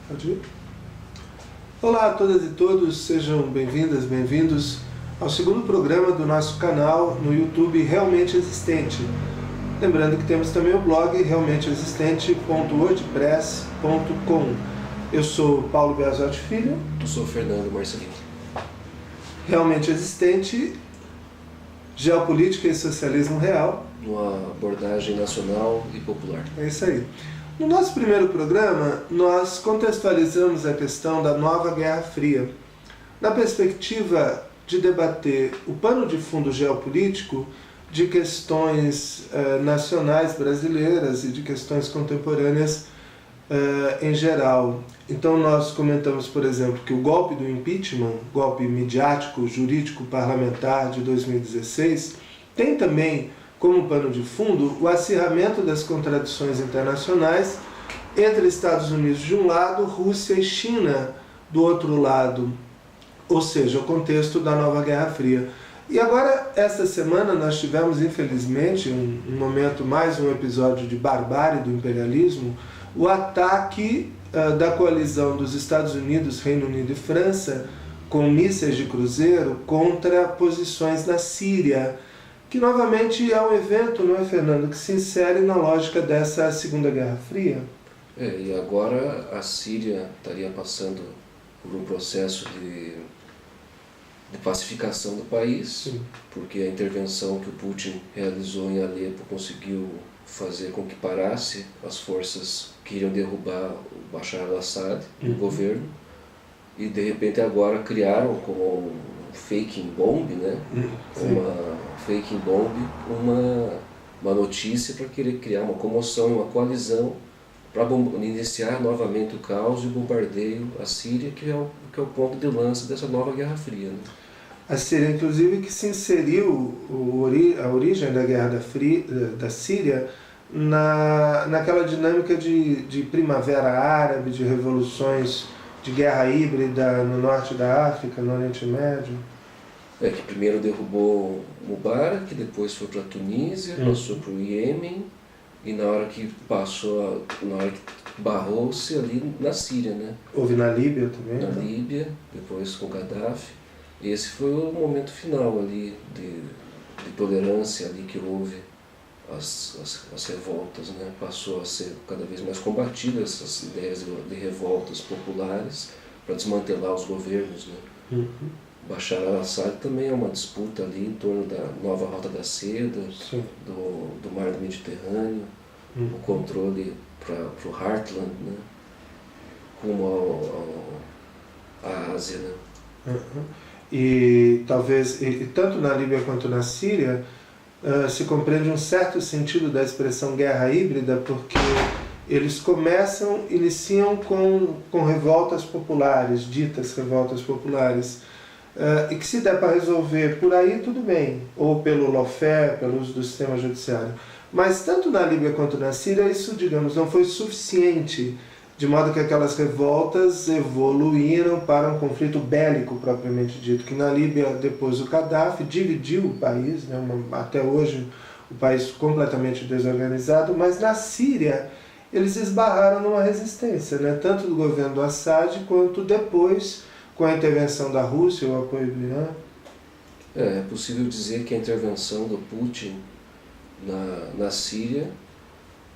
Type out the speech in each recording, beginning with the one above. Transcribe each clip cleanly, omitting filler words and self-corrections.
Pode ir? Olá a todas e todos, sejam bem-vindas, bem-vindos ao segundo programa do nosso canal no YouTube Realmente Existente. Lembrando que temos também o blog realmenteexistente.wordpress.com. Eu sou Paulo Beazotti Filho. Eu sou Fernando Marcelino. Realmente Existente, Geopolítica e Socialismo Real. Uma abordagem nacional e popular. É isso aí. No nosso primeiro programa, nós contextualizamos a questão da nova Guerra Fria, na perspectiva de debater o pano de fundo geopolítico de questões nacionais brasileiras e de questões contemporâneas em geral. Então nós comentamos, por exemplo, que o golpe do impeachment, golpe midiático, jurídico, parlamentar de 2016, tem também como pano de fundo o acirramento das contradições internacionais entre Estados Unidos de um lado, Rússia e China do outro lado, ou seja, o contexto da nova Guerra Fria. E agora, esta semana, nós tivemos, infelizmente, um momento, mais um episódio de barbárie do imperialismo, o ataque da coalizão dos Estados Unidos, Reino Unido e França, com mísseis de cruzeiro contra posições na Síria, que novamente é um evento, não é, Fernando, que se insere na lógica dessa Segunda Guerra Fria. E agora a Síria estaria passando por um processo de pacificação do país. Sim. Porque a intervenção que o Putin realizou em Alepo conseguiu fazer com que parasse as forças que iriam derrubar o Bashar al-Assad, o governo, e de repente agora criaram como fake bomb, né? Uma fake bomb, uma notícia para querer criar uma comoção, uma coalizão para iniciar novamente o caos e o bombardeio à Síria, que é o ponto de lança dessa nova Guerra Fria. Né? A Síria, inclusive, que se inseriu a origem da Guerra da Síria naquela dinâmica de primavera árabe, de revoluções de guerra híbrida no norte da África, no Oriente Médio. Que primeiro derrubou Mubarak, depois foi para a Tunísia, passou para o Iêmen, e na hora que barrou-se ali na Síria, né? Houve na Líbia também. Na Líbia, depois com Gaddafi. Esse foi o momento final ali de tolerância ali que houve as revoltas, né? Passou a ser cada vez mais combatida essas ideias de revoltas populares para desmantelar os governos, né? Bashar al-Assad também é uma disputa ali em torno da nova Rota da Seda, do Mar do Mediterrâneo, o controle para o Heartland, né? Rumo à Ásia. Né? E talvez, tanto na Líbia quanto na Síria, se compreende um certo sentido da expressão guerra híbrida, porque eles iniciam com revoltas populares, ditas revoltas populares, e que se der para resolver por aí, tudo bem, ou pelo lawfare, pelo uso do sistema judiciário. Mas tanto na Líbia quanto na Síria, isso, digamos, não foi suficiente, de modo que aquelas revoltas evoluíram para um conflito bélico propriamente dito, que na Líbia, depois o Gaddafi dividiu o país, né, até hoje o país completamente desorganizado, mas na Síria eles esbarraram numa resistência, né, tanto do governo do Assad quanto depois com a intervenção da Rússia, o apoio do Irã. É possível dizer que a intervenção do Putin na Síria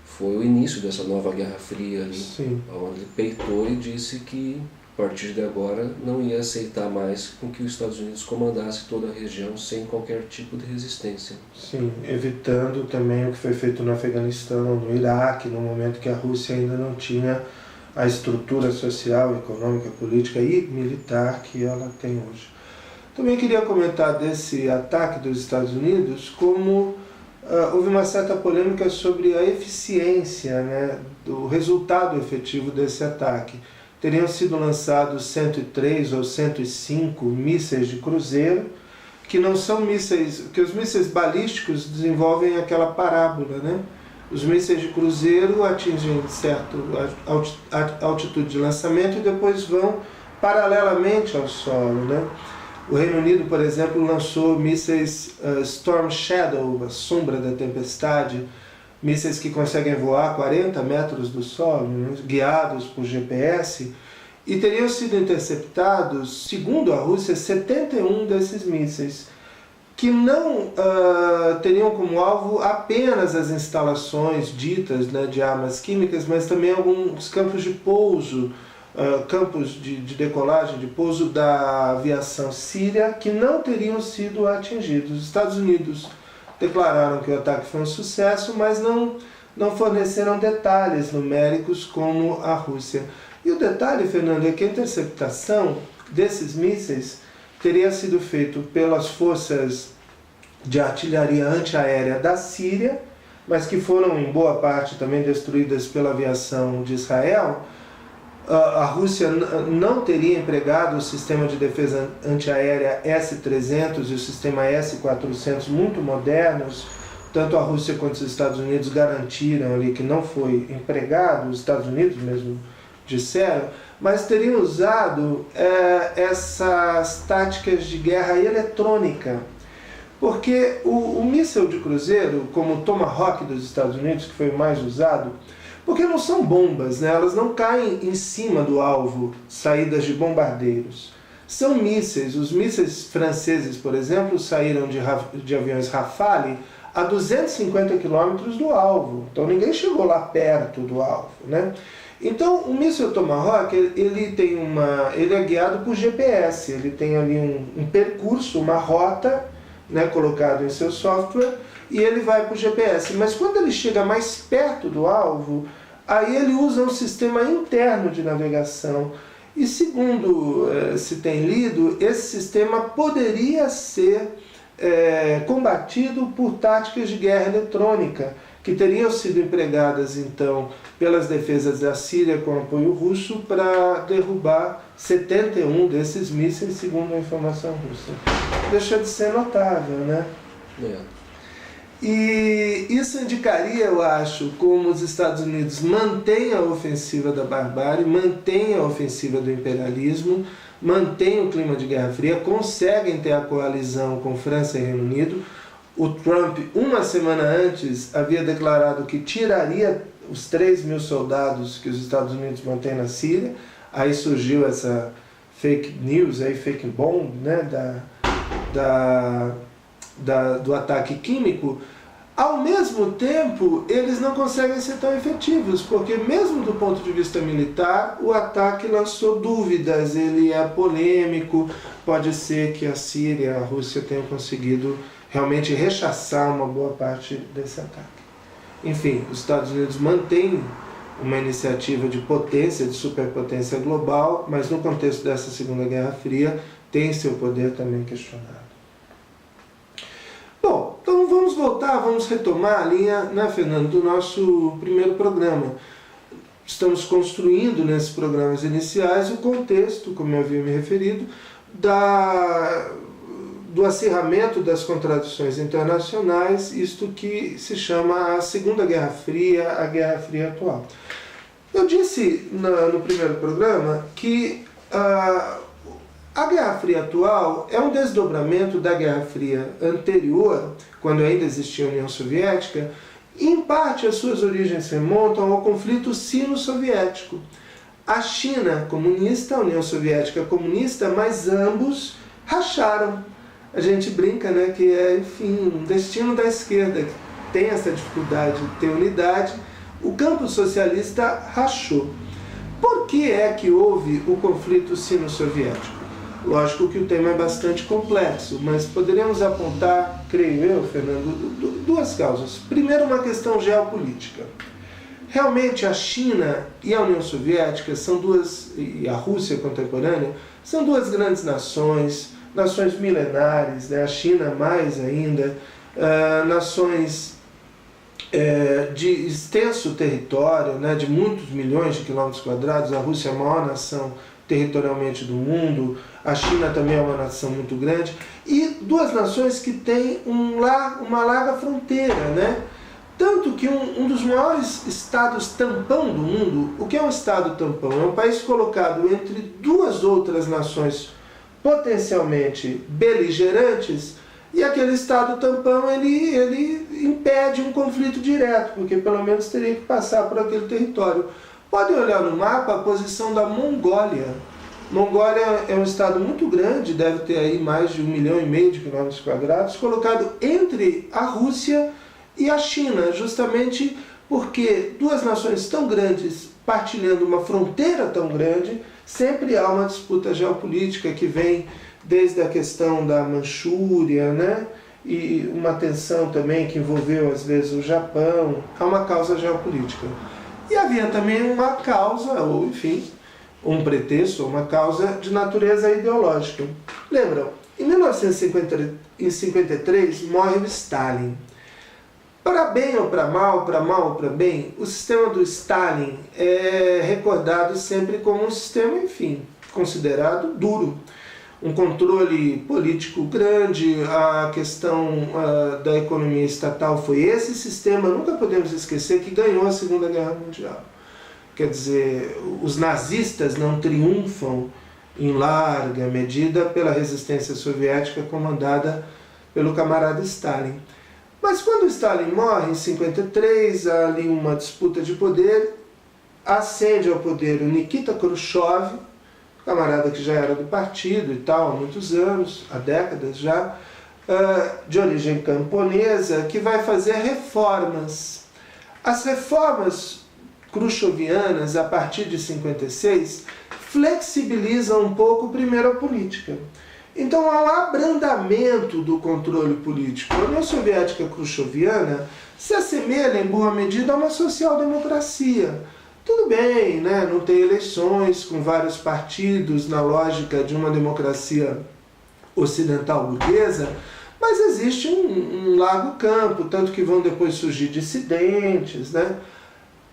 foi o início dessa nova Guerra Fria ali, onde ele peitou e disse que a partir de agora não ia aceitar mais com que os Estados Unidos comandasse toda a região sem qualquer tipo de resistência. Sim, evitando também o que foi feito no Afeganistão, no Iraque, no momento que a Rússia ainda não tinha a estrutura social, econômica, política e militar que ela tem hoje. Também queria comentar desse ataque dos Estados Unidos como houve uma certa polêmica sobre a eficiência, né, do resultado efetivo desse ataque. Teriam sido lançados 103 ou 105 mísseis de cruzeiro, que não são mísseis, porque os mísseis balísticos desenvolvem aquela parábola, né? Os mísseis de cruzeiro atingem certa altitude de lançamento e depois vão paralelamente ao solo, né? O Reino Unido, por exemplo, lançou mísseis Storm Shadow, a sombra da tempestade, mísseis que conseguem voar a 40 metros do solo, né, guiados por GPS, e teriam sido interceptados, segundo a Rússia, 71 desses mísseis, que não teriam como alvo apenas as instalações ditas, né, de armas químicas, mas também alguns campos de pouso, campos de decolagem, de pouso da aviação síria, que não teriam sido atingidos. Os Estados Unidos declararam que o ataque foi um sucesso, mas não forneceram detalhes numéricos como a Rússia. E o detalhe, Fernando, é que a interceptação desses mísseis teria sido feito pelas forças de artilharia antiaérea da Síria, mas que foram em boa parte também destruídas pela aviação de Israel. A Rússia não teria empregado o sistema de defesa antiaérea S-300 e o sistema S-400 muito modernos. Tanto a Rússia quanto os Estados Unidos garantiram ali que não foi empregado, os Estados Unidos mesmo disseram, mas teriam usado essas táticas de guerra eletrônica. Porque o míssil de cruzeiro, como o Tomahawk dos Estados Unidos, que foi o mais usado, porque não são bombas, né? Elas não caem em cima do alvo, saídas de bombardeiros. São mísseis. Os mísseis franceses, por exemplo, saíram de aviões Rafale a 250 quilômetros do alvo. Então ninguém chegou lá perto do alvo, né? Então o míssil Tomahawk, ele é guiado por GPS. Ele tem ali um percurso, uma rota, né, colocado em seu software, e ele vai para o GPS. Mas quando ele chega mais perto do alvo, aí ele usa um sistema interno de navegação. E segundo se tem lido, esse sistema poderia ser combatido por táticas de guerra eletrônica, que teriam sido empregadas então pelas defesas da Síria com apoio russo para derrubar 71 desses mísseis, segundo a informação russa. Deixa de ser notável, né? E isso indicaria, eu acho, como os Estados Unidos mantêm a ofensiva da barbárie, mantêm a ofensiva do imperialismo, mantêm o clima de Guerra Fria, conseguem ter a coalizão com França e Reino Unido. O Trump, uma semana antes, havia declarado que tiraria os 3.000 soldados que os Estados Unidos mantêm na Síria. Aí surgiu essa fake news, fake bomb, né, do ataque químico. Ao mesmo tempo, eles não conseguem ser tão efetivos, porque mesmo do ponto de vista militar, o ataque lançou dúvidas, ele é polêmico, pode ser que a Síria e a Rússia tenham conseguido realmente rechaçar uma boa parte desse ataque. Enfim, os Estados Unidos mantêm uma iniciativa de potência, de superpotência global, mas no contexto dessa Segunda Guerra Fria, tem seu poder também questionado. Bom, então vamos retomar a linha, né, Fernando, do nosso primeiro programa. Estamos construindo nesses programas iniciais o contexto, como eu havia me referido, do acirramento das contradições internacionais, isto que se chama a Segunda Guerra Fria, a Guerra Fria atual. Eu disse no primeiro programa que a Guerra Fria atual é um desdobramento da Guerra Fria anterior, quando ainda existia a União Soviética, e em parte as suas origens remontam ao conflito sino-soviético. A China comunista, a União Soviética comunista, mas ambos racharam. A gente brinca, né, que é, enfim, um destino da esquerda, que tem essa dificuldade de ter unidade. O campo socialista rachou. Por que é que houve o conflito sino-soviético? Lógico que o tema é bastante complexo, mas poderíamos apontar, creio eu, Fernando, duas causas. Primeiro, uma questão geopolítica. Realmente a China e a União Soviética são e a Rússia contemporânea, são duas grandes nações milenares, né? A China mais ainda, nações de extenso território, né? De muitos milhões de quilômetros quadrados. A Rússia é a maior nação territorialmente do mundo, a China também é uma nação muito grande, e duas nações que têm uma larga fronteira, né? Tanto que um dos maiores estados tampão do mundo, o que é um estado tampão? É um país colocado entre duas outras nações potencialmente beligerantes, E aquele Estado tampão, ele impede um conflito direto, porque pelo menos teria que passar por aquele território. Podem olhar no mapa a posição da Mongólia. Mongólia é um estado muito grande, deve ter aí mais de 1,5 milhão de quilômetros quadrados, colocado entre a Rússia e a China, justamente porque duas nações tão grandes partilhando uma fronteira tão grande, sempre há uma disputa geopolítica que vem desde a questão da Manchúria, né? E uma tensão também que envolveu às vezes o Japão, há uma causa geopolítica. E havia também uma causa, ou enfim, um pretexto, uma causa de natureza ideológica. Lembram? Em 1953 morre o Stalin. Para bem ou para mal ou para bem, o sistema do Stalin é recordado sempre como um sistema, enfim, considerado duro. Um controle político grande, a questão da economia estatal foi esse sistema, nunca podemos esquecer, que ganhou a Segunda Guerra Mundial. Quer dizer, os nazistas não triunfam em larga medida pela resistência soviética comandada pelo camarada Stalin. Mas quando Stalin morre, em 1953, há ali uma disputa de poder, ascende ao poder o Nikita Khrushchev, camarada que já era do partido e tal, há muitos anos, há décadas já, de origem camponesa, que vai fazer reformas. As reformas khrushchevianas, a partir de 1956, flexibilizam um pouco primeiro a política. Então há um abrandamento do controle político. A União Soviética khrushcheviana se assemelha em boa medida a uma social-democracia. Tudo bem, né? Não tem eleições com vários partidos na lógica de uma democracia ocidental burguesa, mas existe um largo campo, tanto que vão depois surgir dissidentes, né?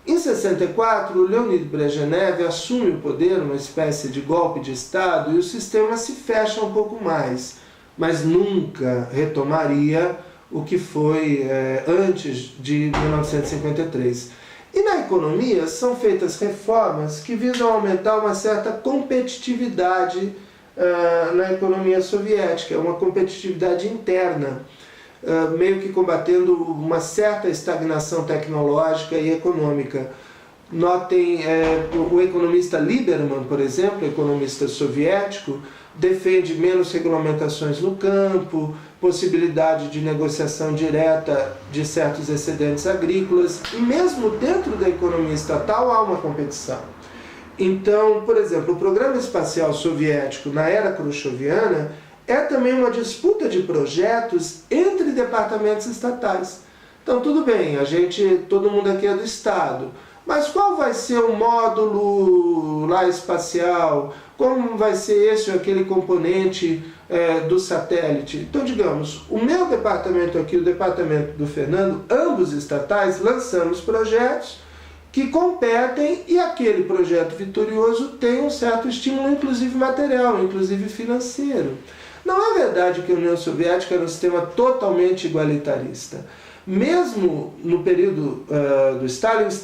Em 1964, o Leonid Brezhnev assume o poder, uma espécie de golpe de Estado, e o sistema se fecha um pouco mais, mas nunca retomaria o que foi antes de 1953. E na economia são feitas reformas que visam aumentar uma certa competitividade na economia soviética, uma competitividade interna, meio que combatendo uma certa estagnação tecnológica e econômica. Notem, o economista Lieberman, por exemplo, economista soviético, defende menos regulamentações no campo, possibilidade de negociação direta de certos excedentes agrícolas, e mesmo dentro da economia estatal há uma competição. Então, por exemplo, o programa espacial soviético na era khrushcheviana é também uma disputa de projetos entre departamentos estatais. Então, tudo bem, todo mundo aqui é do Estado, mas qual vai ser o módulo lá espacial? Como vai ser esse ou aquele componente do satélite? Então, digamos, o meu departamento aqui, o departamento do Fernando, ambos estatais, lançamos projetos que competem e aquele projeto vitorioso tem um certo estímulo, inclusive material, inclusive financeiro. Não é verdade que a União Soviética era um sistema totalmente igualitarista. Mesmo no período do Stalin, de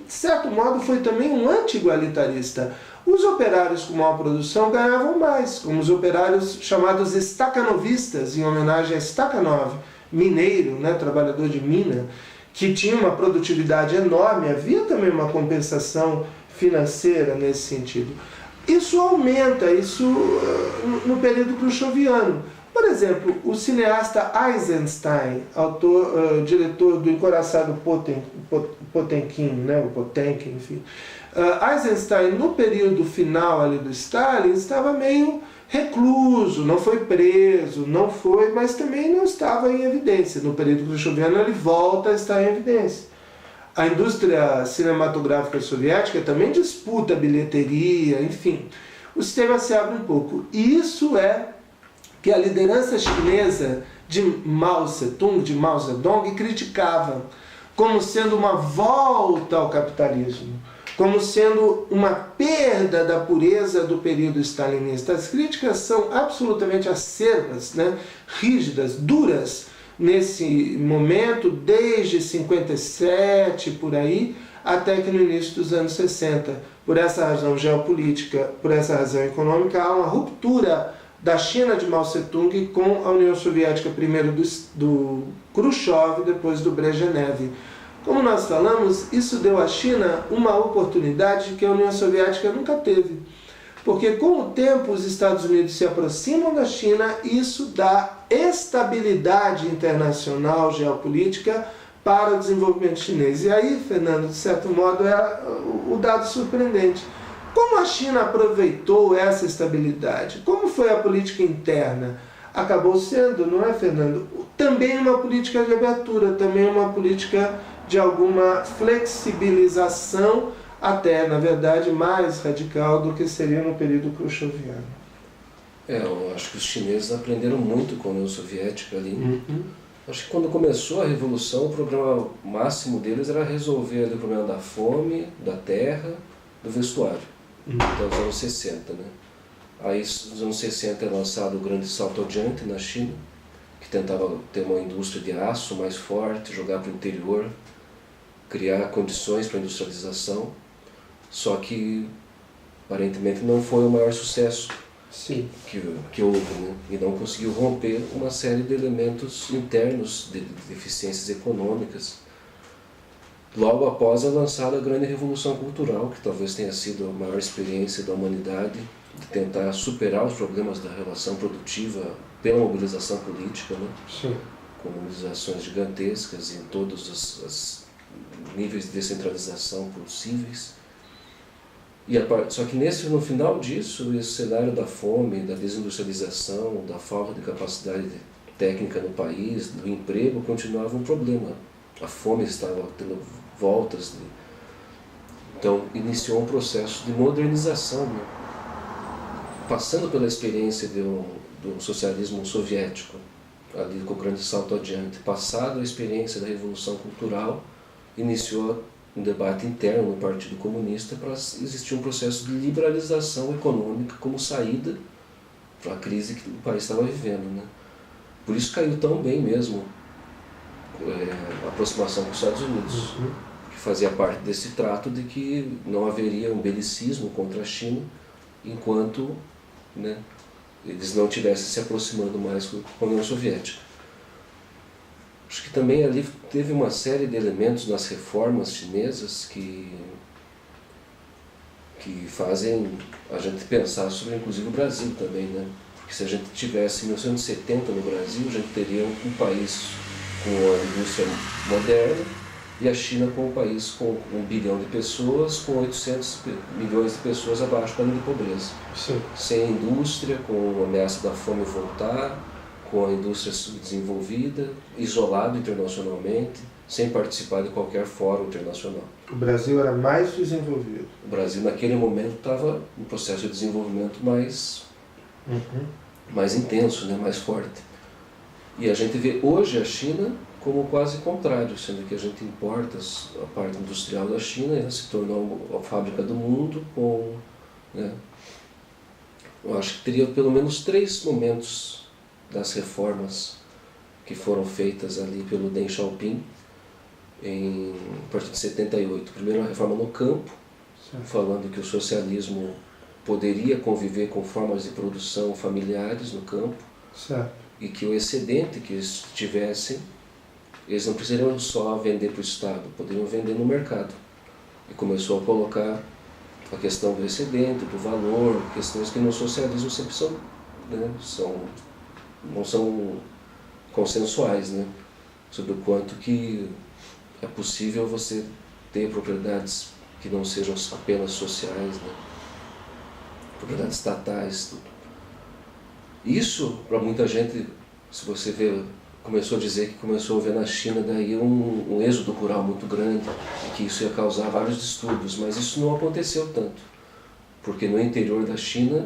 certo modo, foi também um anti-igualitarista. Os operários com maior produção ganhavam mais, como os operários chamados stakhanovistas, em homenagem a Stakhanov, mineiro, né, trabalhador de mina, que tinha uma produtividade enorme, havia também uma compensação financeira nesse sentido. Isso aumenta, no período khrushcheviano. Por exemplo, o cineasta Eisenstein, diretor do Encoraçado Potemkin, né, o Potemkin, enfim. Eisenstein, no período final ali do Stalin, estava meio recluso, não foi preso, mas também não estava em evidência. No período khrushcheviano ele volta a estar em evidência. A indústria cinematográfica soviética também disputa a bilheteria, enfim. O sistema se abre um pouco. E isso é que a liderança chinesa de Mao Tse-tung, de Mao Zedong, criticava como sendo uma volta ao capitalismo, como sendo uma perda da pureza do período stalinista. As críticas são absolutamente acerbas, né? Rígidas, duras, nesse momento, desde 57, por aí, até que no início dos anos 60. Por essa razão geopolítica, por essa razão econômica, há uma ruptura da China de Mao Tse-tung com a União Soviética, primeiro do Khrushchev, depois do Brezhnev. Como nós falamos, isso deu à China uma oportunidade que a União Soviética nunca teve. Porque com o tempo os Estados Unidos se aproximam da China e isso dá estabilidade internacional, geopolítica, para o desenvolvimento chinês. E aí, Fernando, de certo modo, é o dado surpreendente. Como a China aproveitou essa estabilidade? Como foi a política interna? Acabou sendo, não é, Fernando? Também uma política de abertura, também uma política de alguma flexibilização, até, na verdade, mais radical do que seria no período khrushcheviano. Eu acho que os chineses aprenderam muito com a União Soviética ali. Acho que quando começou a Revolução, o problema máximo deles era resolver ali o problema da fome, da terra, do vestuário. Até os anos 60, né? Aí, nos anos 60, é lançado o grande salto adiante na China, que tentava ter uma indústria de aço mais forte, jogar para o interior, criar condições para a industrialização. Só que, aparentemente, não foi o maior sucesso que houve, né? E não conseguiu romper uma série de elementos internos de deficiências econômicas. Logo após a lançada Grande Revolução Cultural, que talvez tenha sido a maior experiência da humanidade de tentar superar os problemas da relação produtiva pela mobilização política, né? Sim. Com mobilizações gigantescas em todos os níveis de descentralização possíveis. Só que no final disso, esse cenário da fome, da desindustrialização, da falta de capacidade técnica no país, do emprego, continuava um problema. A fome estava tendo voltas. Então, iniciou um processo de modernização, né? Passando pela experiência do socialismo soviético, ali com o grande salto adiante, passado a experiência da Revolução Cultural, iniciou um debate interno no Partido Comunista para existir um processo de liberalização econômica como saída para a crise que o país estava vivendo, né? Por isso caiu tão bem mesmo a aproximação com os Estados Unidos, que fazia parte desse trato de que não haveria um belicismo contra a China enquanto, né, eles não estivessem se aproximando mais com a União Soviética. Acho que também ali teve uma série de elementos nas reformas chinesas que fazem a gente pensar sobre, inclusive, o Brasil também, né? Porque se a gente tivesse em 1970 no Brasil, a gente teria um país com a indústria moderna e a China com um país com 1 bilhão de pessoas, com 800 milhões de pessoas abaixo da linha de pobreza. Sim. Sem indústria, com a ameaça da fome voltar, com a indústria subdesenvolvida, isolado internacionalmente, sem participar de qualquer fórum internacional. O Brasil era mais desenvolvido. O Brasil, naquele momento, estava em processo de desenvolvimento mais intenso, né? Mais forte. E a gente vê hoje a China como quase contrário, sendo que a gente importa a parte industrial da China, ela se tornou a fábrica do mundo, né? Eu acho que teria pelo menos 3 momentos das reformas que foram feitas ali pelo Deng Xiaoping a partir de 78. Primeiro a reforma no campo, falando que o socialismo poderia conviver com formas de produção familiares no campo, e que o excedente que eles tivessem, eles não precisariam só vender para o Estado, poderiam vender no mercado. E começou a colocar a questão do excedente, do valor, questões que no socialismo sempre são, né, não são consensuais, né, sobre o quanto que é possível você ter propriedades que não sejam apenas sociais, né, propriedades estatais, tudo. Isso, para muita gente, se você vê, começou a dizer que começou a ver na China daí um êxodo rural muito grande e que isso ia causar vários distúrbios, mas isso não aconteceu tanto, porque no interior da China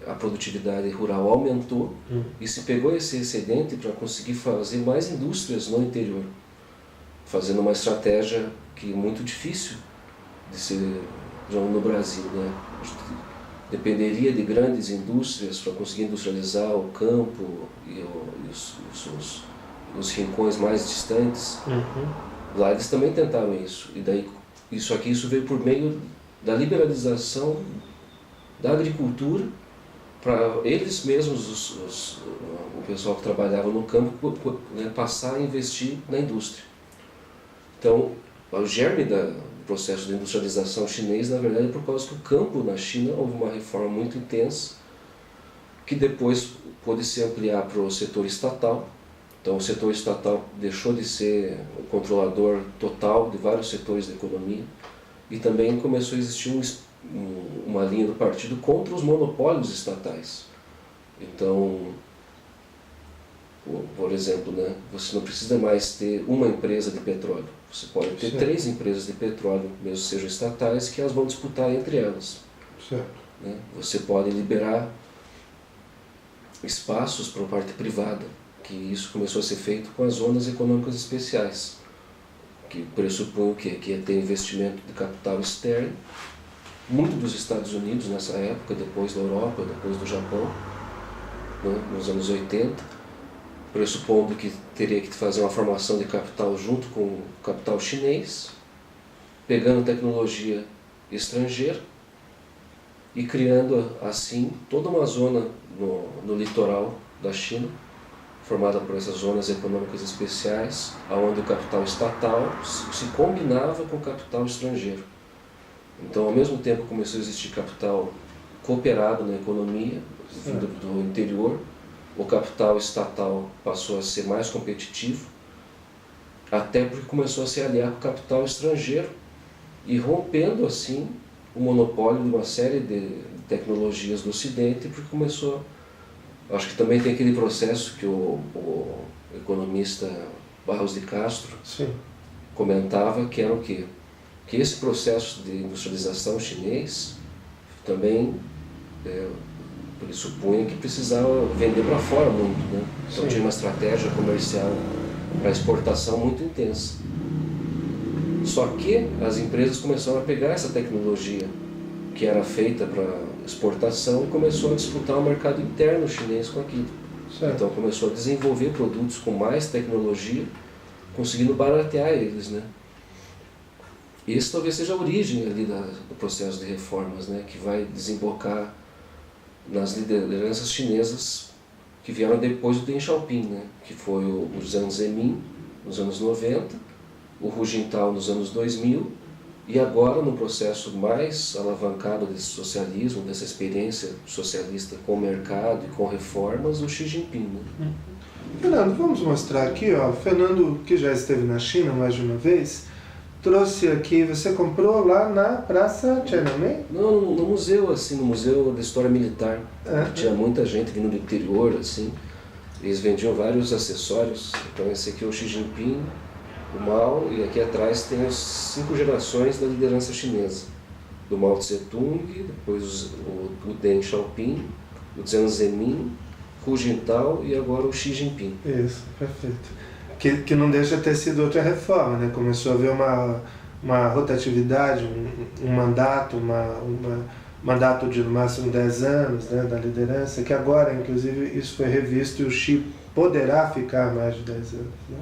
a produtividade rural aumentou e se pegou esse excedente para conseguir fazer mais indústrias no interior, fazendo uma estratégia que é muito difícil de ser no Brasil, né? Dependeria de grandes indústrias para conseguir industrializar o campo e os rincões mais distantes. Lá eles também tentaram isso. E daí isso veio por meio da liberalização da agricultura para eles mesmos, o pessoal que trabalhava no campo, né, passar a investir na indústria. Então, o germe do processo de industrialização chinês, na verdade, é por causa que o campo na China houve uma reforma muito intensa, que depois pôde se ampliar para o setor estatal. Então, o setor estatal deixou de ser o controlador total de vários setores da economia, e também começou a existir uma linha do partido contra os monopólios estatais. Então, por exemplo, né, você não precisa mais ter uma empresa de petróleo. Você pode ter 3 empresas de petróleo, mesmo sejam estatais, que elas vão disputar entre elas. Certo. Né? Você pode liberar espaços para a parte privada, que isso começou a ser feito com as zonas econômicas especiais, que pressupõe o quê? Que ia ter investimento de capital externo, muito dos Estados Unidos nessa época, depois da Europa, depois do Japão, né, nos anos 80, pressupondo que teria que fazer uma formação de capital junto com o capital chinês, pegando tecnologia estrangeira e criando assim toda uma zona no litoral da China, formada por essas zonas econômicas especiais, onde o capital estatal se combinava com o capital estrangeiro. Então, ao mesmo tempo, começou a existir capital cooperado na economia, vindo do interior. O capital estatal passou a ser mais competitivo, até porque começou a se aliar com o capital estrangeiro e rompendo assim o monopólio de uma série de tecnologias do Ocidente, porque começou, acho que também tem aquele processo que o economista Barros de Castro comentava, que era o quê? Que esse processo de industrialização chinês também pressupunha que precisava vender para fora muito, né? Então tinha uma estratégia comercial para exportação muito intensa. Só que as empresas começaram a pegar essa tecnologia que era feita para exportação e começou a disputar o mercado interno chinês com aquilo. Certo. Então começou a desenvolver produtos com mais tecnologia, conseguindo baratear eles, né? Esse talvez seja a origem ali do processo de reformas, né, que vai desembocar nas lideranças chinesas que vieram depois do Deng Xiaoping, né, que foi o Jiang Zemin nos anos 90, o Hu Jintao nos anos 2000 e agora no processo mais alavancado desse socialismo, dessa experiência socialista com o mercado e com reformas, o Xi Jinping. Né? Fernando, vamos mostrar aqui, ó, o Fernando, que já esteve na China mais de uma vez, trouxe aqui, você comprou lá na Praça Tiananmen? Não, no museu, assim, no Museu da História Militar. Tinha muita gente vindo do interior, assim, eles vendiam vários acessórios. Então esse aqui é o Xi Jinping, o Mao, e aqui atrás tem as 5 gerações da liderança chinesa. Do Mao Tse-tung, depois o Deng Xiaoping, o Jiang Zemin, Hu Jintao e agora o Xi Jinping. Isso, perfeito. Que não deixa de ter sido outra reforma, né? Começou a haver uma rotatividade, um mandato, mandato de no máximo 10 anos, né, da liderança, que agora, inclusive, isso foi revisto e o Xi poderá ficar mais de 10 anos. Né?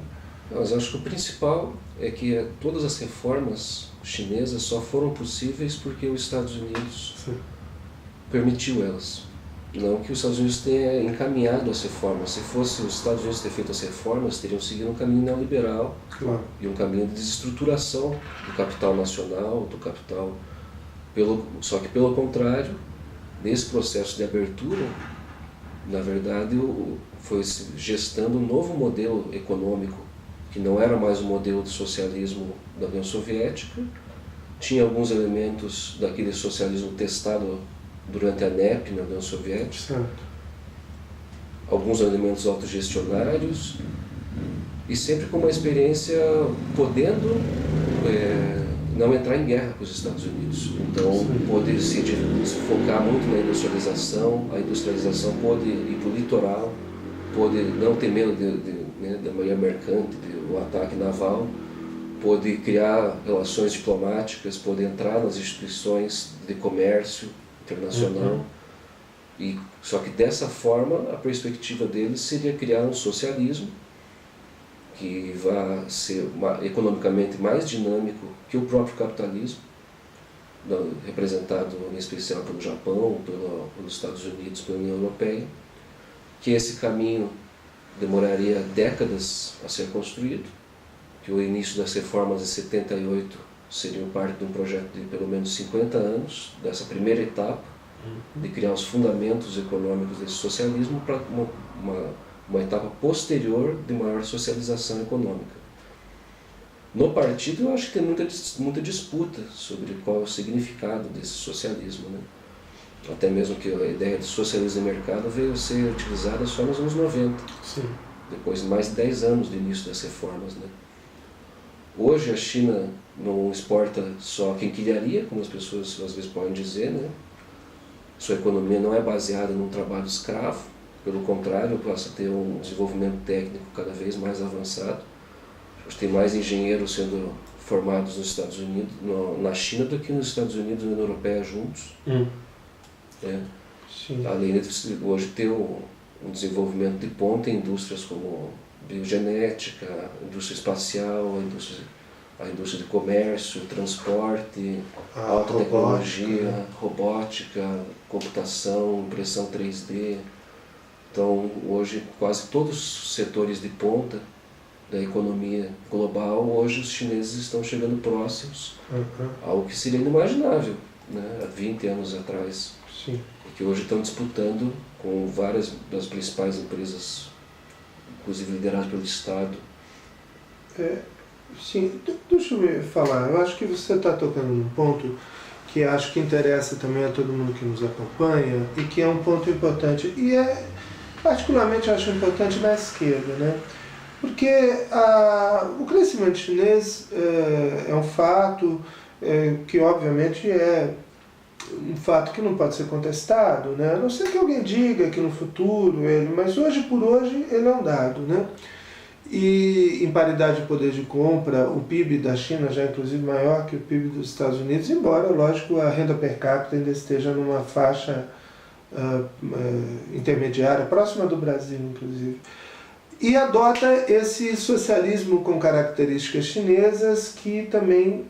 Mas acho que o principal é que todas as reformas chinesas só foram possíveis porque os Estados Unidos permitiu elas. Não que os Estados Unidos tenha encaminhado as reformas. Se fosse os Estados Unidos ter feito as reformas, teriam seguido um caminho neoliberal e um caminho de desestruturação do capital nacional, do capital. Só que, pelo contrário, nesse processo de abertura, na verdade, foi gestando um novo modelo econômico, que não era mais o modelo de socialismo da União Soviética, tinha alguns elementos daquele socialismo testado durante a NEP, na União Soviética, alguns elementos autogestionários, e sempre com uma experiência podendo não entrar em guerra com os Estados Unidos. Então, pôde se focar muito na industrialização, a industrialização pôde ir para o litoral, pôde não ter medo da manhã mercante, do ataque naval, pôde criar relações diplomáticas, pôde entrar nas instituições de comércio internacional. Só que dessa forma, a perspectiva deles seria criar um socialismo que vai ser economicamente mais dinâmico que o próprio capitalismo, representado em especial pelo Japão, pelos Estados Unidos, pela União Europeia, que esse caminho demoraria décadas a ser construído, que o início das reformas de 78 seria parte de um projeto de pelo menos 50 anos, dessa primeira etapa, de criar os fundamentos econômicos desse socialismo para uma etapa posterior de maior socialização econômica. No partido eu acho que tem muita disputa sobre qual é o significado desse socialismo, né? Até mesmo que a ideia de socialismo de mercado veio a ser utilizada só nos anos 90, Sim. depois de mais de 10 anos do início das reformas, né? Hoje a China não exporta só quinquilharia, como as pessoas às vezes podem dizer, né? Sua economia não é baseada num trabalho escravo, pelo contrário, passa a ter um desenvolvimento técnico cada vez mais avançado. Hoje tem mais engenheiros sendo formados nos Estados Unidos, na China, do que nos Estados Unidos e na União Europeia juntos. Né? Sim. Além de hoje ter um desenvolvimento de ponta em indústrias como biogenética, indústria espacial, a indústria de comércio, transporte, alta tecnologia, robótica, computação, impressão 3D. Então, hoje, quase todos os setores de ponta da economia global, hoje os chineses estão chegando próximos, algo que seria inimaginável, né, há 20 anos atrás. Sim. E que hoje estão disputando com várias das principais empresas, inclusive lideradas pelo Estado. Sim, deixa eu me falar, eu acho que você está tocando num ponto que acho que interessa também a todo mundo que nos acompanha e que é um ponto importante, e particularmente acho importante na esquerda, né? Porque o crescimento chinês é um fato que obviamente é um fato que não pode ser contestado, né? A não ser que alguém diga que no futuro mas hoje por hoje ele é um dado, né? E em paridade de poder de compra, o PIB da China já é inclusive maior que o PIB dos Estados Unidos, embora, lógico, a renda per capita ainda esteja numa faixa intermediária, próxima do Brasil, inclusive. E adota esse socialismo com características chinesas que também